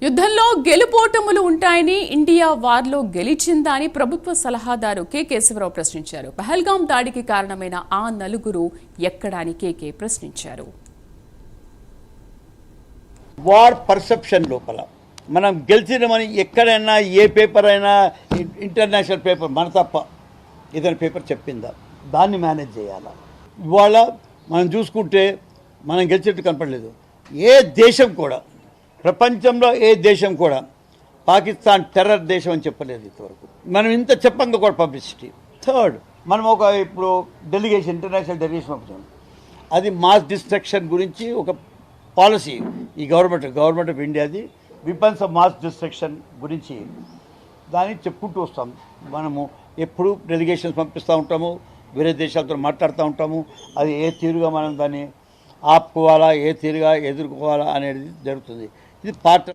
యుద్ధంలో గెలుపోటములు ఉంటాయని, ఇండియా వార్లో గెలిచిందా అని ప్రభుత్వ సలహాదారు కె కేశవరావు ప్రశ్నించారు. పహల్గాం దాడికి కారణమైన ఆ నలుగురు ఎక్కడా అని కేకే ప్రశ్నించారు. వార్ పర్సెప్షన్ లోపల మనం గెలిచినామని ఎక్కడైనా ఏ పేపర్ అయినా ఇంటర్నేషనల్ పేపర్ మన తప్ప ఏదైనా పేపర్ చెప్పిందా? దాన్ని మేనేజ్ చేయాలా? ఇవాళ మనం చూసుకుంటే మనం గెలిచేట్టు కనపడలేదు. ఏ దేశం కూడా, ప్రపంచంలో ఏ దేశం కూడా పాకిస్తాన్ టెర్రర్ దేశం అని చెప్పలేదు ఇంతవరకు. మనం ఇంత చెప్పంగా కూడా పబ్లిసిటీ. థర్డ్, మనం ఇప్పుడు డెలిగేషన్, ఇంటర్నేషనల్ డెలిగేషన్ పంపించాం. అది మాస్ డిస్ట్రక్షన్ గురించి ఒక పాలసీ ఈ గవర్నమెంట్ ఆఫ్ ఇండియాది, వెపన్స్ ఆఫ్ మాస్ డిస్ట్రక్షన్ గురించి దాన్ని చెప్పుకుంటూ వస్తాం. మనము ఎప్పుడు డెలిగేషన్స్ పంపిస్తూ ఉంటాము, వేరే దేశాలతో మాట్లాడుతూ ఉంటాము. అది ఏ తీరుగా మనం దాన్ని ఆపుకోవాలా, ఏ తీరుగా ఎదుర్కోవాలా అనేది జరుగుతుంది. ఇది పార్ట్